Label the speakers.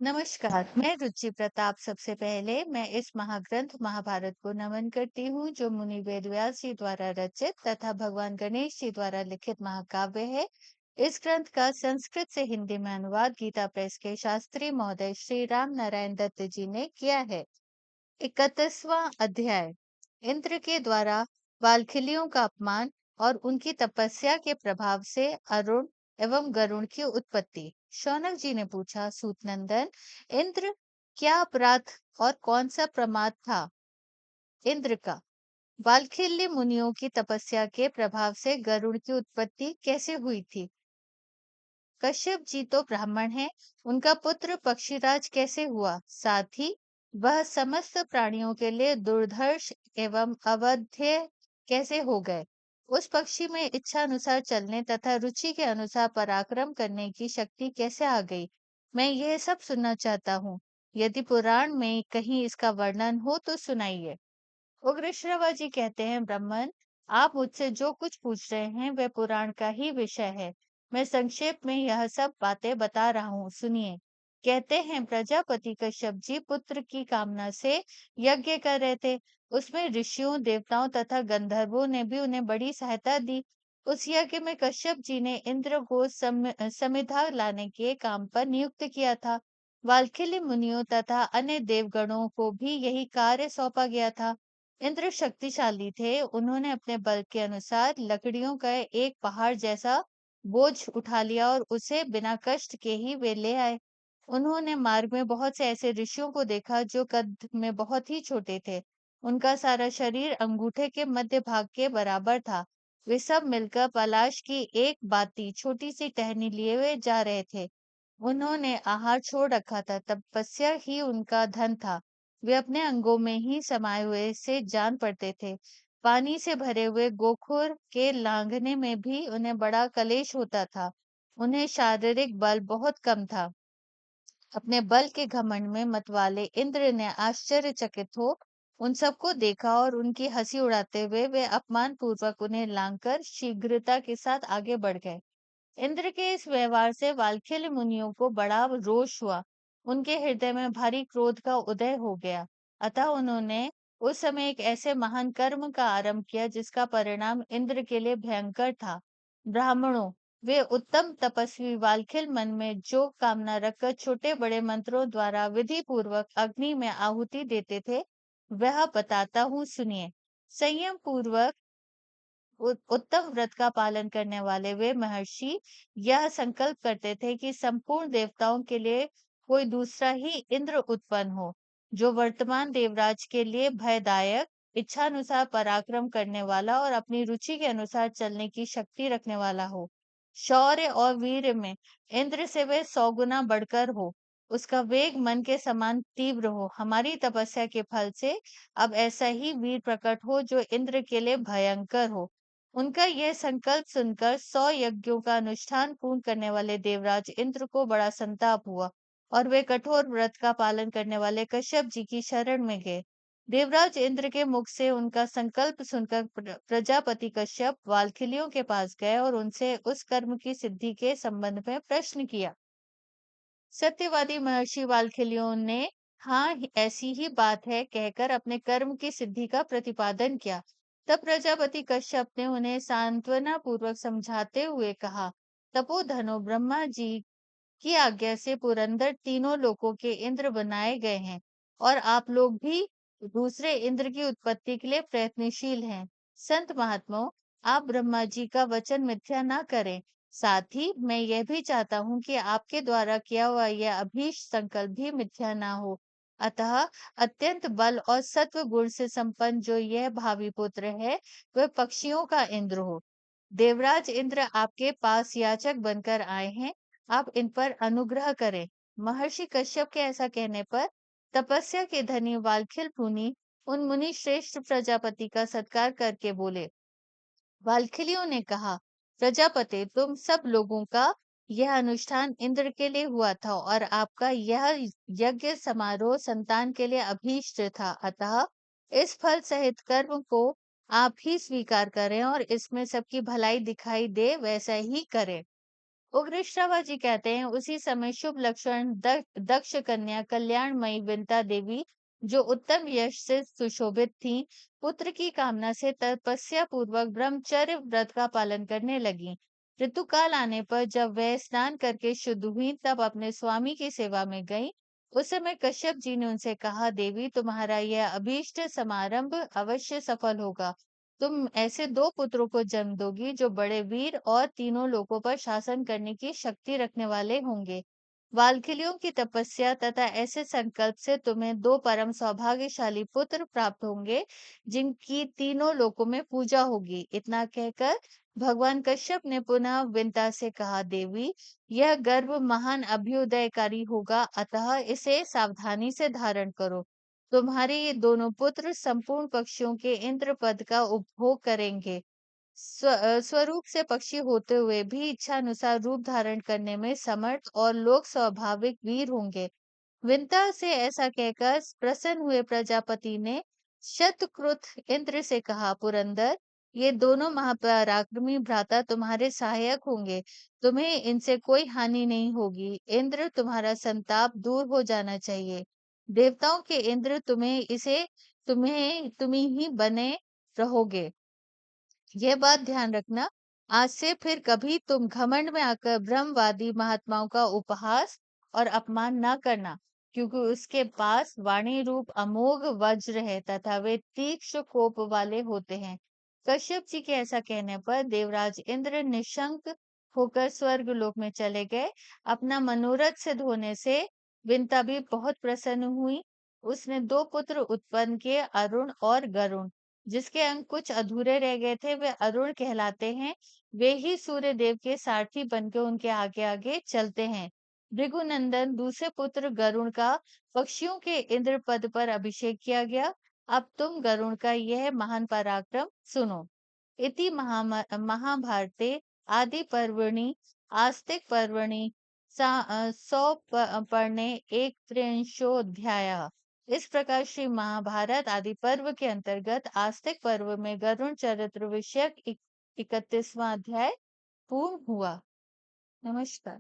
Speaker 1: नमस्कार, मैं रुचि प्रताप। सबसे पहले मैं इस महाग्रंथ महाभारत को नमन करती हूँ, जो मुनि वेद व्यास जी द्वारा रचित तथा भगवान गणेश जी द्वारा लिखित महाकाव्य है। इस ग्रंथ का संस्कृत से हिंदी में अनुवाद गीता प्रेस के शास्त्री महोदय श्री राम नारायण दत्त जी ने किया है। 31वां अध्याय। इंद्र के द्वारा वालखिलियों का अपमान और उनकी तपस्या के प्रभाव से अरुण एवं गरुण की उत्पत्ति। शौनक जी ने पूछा, सूत नंदन, इंद्र क्या अपराध और कौन सा प्रमाद था इंद्र का? वालखिल्य मुनियों की तपस्या के प्रभाव से गरुड़ की उत्पत्ति कैसे हुई थी? कश्यप जी तो ब्राह्मण हैं, उनका पुत्र पक्षीराज कैसे हुआ? साथ ही वह समस्त प्राणियों के लिए दुर्धर्ष एवं अवध्य कैसे हो गए? उस पक्षी में इच्छा अनुसार चलने तथा रुचि के अनुसार पराक्रम करने की शक्ति कैसे आ गई? मैं यह सब सुनना चाहता हूँ। यदि पुराण में कहीं इसका वर्णन हो तो सुनाइए। उग्र श्रवा जी कहते हैं, ब्राह्मण, आप मुझसे जो कुछ पूछ रहे हैं वह पुराण का ही विषय है। मैं संक्षेप में यह सब बातें बता रहा हूँ, सुनिए। कहते हैं, प्रजापति कश्यप जी पुत्र की कामना से यज्ञ कर रहे थे। उसमें ऋषियों, देवताओं तथा गंधर्वों ने भी उन्हें बड़ी सहायता दी। उस यज्ञ में कश्यप जी ने इंद्र को समिधा लाने के काम पर नियुक्त किया था। वाल्खिली मुनियों तथा अन्य देवगणों को भी यही कार्य सौंपा गया था। इंद्र शक्तिशाली थे। उन्होंने अपने बल के अनुसार लकड़ियों का एक पहाड़ जैसा बोझ उठा लिया और उसे बिना कष्ट के ही वे ले आए। उन्होंने मार्ग में बहुत से ऐसे ऋषियों को देखा जो कद में बहुत ही छोटे थे। उनका सारा शरीर अंगूठे के मध्य भाग के बराबर था। वे सब मिलकर पलाश की एक बाती छोटी सी टहनी लिए हुए जा रहे थे। उन्होंने आहार छोड़ रखा था, तपस्या ही उनका धन था। वे अपने अंगों में ही समाये हुए से जान पड़ते थे। पानी से भरे हुए गोखुर के लांघने में भी उन्हें बड़ा कलेश होता था। उन्हें शारीरिक बल बहुत कम था। अपने बल के घमंड में मतवाले इंद्र ने आश्चर्यचकित हो उन सबको देखा और उनकी हंसी उड़ाते हुए वे अपमान पूर्वक उन्हें लांघकर शीघ्रता के साथ आगे बढ़ गए। इंद्र के इस व्यवहार से वाल्खिल्य मुनियों को बड़ा रोष हुआ। उनके हृदय में भारी क्रोध का उदय हो गया। अतः उन्होंने उस समय एक ऐसे महान कर्म का आरंभ किया जिसका परिणाम इंद्र के लिए भयंकर था। ब्राह्मणों, वे उत्तम तपस्वी वाल्खिल मन में जो कामना रखकर छोटे बड़े मंत्रों द्वारा विधि पूर्वक अग्नि में आहुति देते थे, वह बताता हूँ, सुनिए। संयम पूर्वक उत्तम व्रत का पालन करने वाले वे महर्षि यह संकल्प करते थे कि संपूर्ण देवताओं के लिए कोई दूसरा ही इंद्र उत्पन्न हो, जो वर्तमान देवराज के लिए भयदायक, इच्छानुसार पराक्रम करने वाला और अपनी रुचि के अनुसार चलने की शक्ति रखने वाला हो। शौर्य और वीर में इंद्र से वे 100 गुना बढ़कर हो। उसका वेग मन के समान तीव्र हो। हमारी तपस्या के फल से अब ऐसा ही वीर प्रकट हो जो इंद्र के लिए भयंकर हो। उनका यह संकल्प सुनकर 100 यज्ञों का अनुष्ठान पूर्ण करने वाले देवराज इंद्र को बड़ा संताप हुआ और वे कठोर व्रत का पालन करने वाले कश्यप जी की शरण में गए। देवराज इंद्र के मुख से उनका संकल्प सुनकर प्रजापति कश्यप वाल्खिलियों के पास गए और उनसे उस कर्म की सिद्धि के संबंध में प्रश्न किया। सत्यवादी महर्षि वाल्खिलियों ने हाँ, ऐसी ही बात है कहकर अपने कर्म की सिद्धि का प्रतिपादन किया। तब प्रजापति कश्यप ने उन्हें सांत्वना पूर्वक समझाते हुए कहा, तपोधनो, ब्रह्मा जी की आज्ञा से पुरंदर तीनों लोकों के इंद्र बनाए गए हैं और आप लोग भी दूसरे इंद्र की उत्पत्ति के लिए प्रयत्नशील हैं। संत महात्माओं, आप ब्रह्मा जी का वचन मिथ्या ना करें। साथ ही मैं यह भी चाहता हूँ कि आपके द्वारा किया हुआ यह अभीष्ट संकल्प भी मिथ्या ना हो। अतः अत्यंत बल और सत्व गुण से संपन्न जो यह भावी पुत्र है, वह पक्षियों का इंद्र हो। देवराज इंद्र आपके पास याचक बनकर आए हैं, आप इन पर अनुग्रह करें। महर्षि कश्यप के ऐसा कहने पर तपस्या के धनी वाल्खिल मुनि उन मुनि श्रेष्ठ प्रजापति का सत्कार करके बोले। वाल्खिलियों ने कहा, प्रजापति, तुम सब लोगों का यह अनुष्ठान इंद्र के लिए हुआ था और आपका यह यज्ञ समारोह संतान के लिए अभीष्ट था। अतः इस फल सहित कर्म को आप ही स्वीकार करें और इसमें सबकी भलाई दिखाई दे वैसा ही करें। उग्रश्रवा जी कहते हैं, उसी समय शुभ लक्षण दक्ष कन्या कल्याणमयी विंता देवी, जो उत्तम यश से सुशोभित थी, पुत्र की कामना से तपस्या पूर्वक ब्रह्मचर्य व्रत का पालन करने लगी। ऋतुकाल आने पर जब वह स्नान करके शुद्ध हुई, तब अपने स्वामी की सेवा में गई। उस समय कश्यप जी ने उनसे कहा, देवी, तुम्हारा यह अभीष्ट समारंभ अवश्य सफल होगा। तुम ऐसे दो पुत्रों को जन्म दोगी जो बड़े वीर और तीनों लोकों पर शासन करने की शक्ति रखने वाले होंगे। वाल्किलियों की तपस्या तथा ऐसे संकल्प से तुम्हें दो परम सौभाग्यशाली पुत्र प्राप्त होंगे, जिनकी तीनों लोकों में पूजा होगी। इतना कहकर भगवान कश्यप ने पुनः विंता से कहा, देवी, यह गर्भ महान अभ्युदयकारी होगा, अतः इसे सावधानी से धारण करो। तुम्हारे ये दोनों पुत्र संपूर्ण पक्षियों के इंद्र पद का उपभोग करेंगे। स्वरूप से पक्षी होते हुए भी इच्छा अनुसार रूप धारण करने में समर्थ और लोक स्वाभाविक वीर होंगे। विंता से ऐसा कहकर प्रसन्न हुए प्रजापति ने शतक्रुत इंद्र से कहा, पुरंदर, ये दोनों महापराक्रमी भ्राता तुम्हारे सहायक होंगे। तुम्हें इनसे कोई हानि नहीं होगी। इंद्र, तुम्हारा संताप दूर हो जाना चाहिए। देवताओं के इंद्र तुम्ही ही बने रहोगे। यह बात ध्यान रखना, आज से फिर कभी तुम घमंड में आकर ब्रह्मवादी महात्माओं का उपहास और अपमान न करना, क्योंकि उसके पास वाणी रूप अमोघ वज्र है तथा वे तीक्ष्ण कोप वाले होते हैं। कश्यप जी के ऐसा कहने पर देवराज इंद्र निशंक होकर स्वर्ग लोक में चले गए। अपना मनोरथ सिद्ध होने से विंता भी बहुत प्रसन्न हुई। उसने दो पुत्र उत्पन्न किए, अरुण और गरुण। जिसके अंग कुछ अधूरे रह गए थे, वे अरुण कहलाते हैं। वे ही सूर्य देव के सारथी बनकर उनके आगे आगे चलते हैं। भृगुनंदन दूसरे पुत्र गरुण का पक्षियों के इंद्र पद पर अभिषेक किया गया। अब तुम गरुण का यह महान पराक्रम सुनो। इति महाभारते आदि पर्वणि आस्तिक पर्वणि पर्णे एक त्रिंशोऽध्यायः। इस प्रकार श्री महाभारत आदि पर्व के अंतर्गत आस्तिक पर्व में गरुण चरित्र विषयक 31वां अध्याय पूर्ण हुआ। नमस्कार।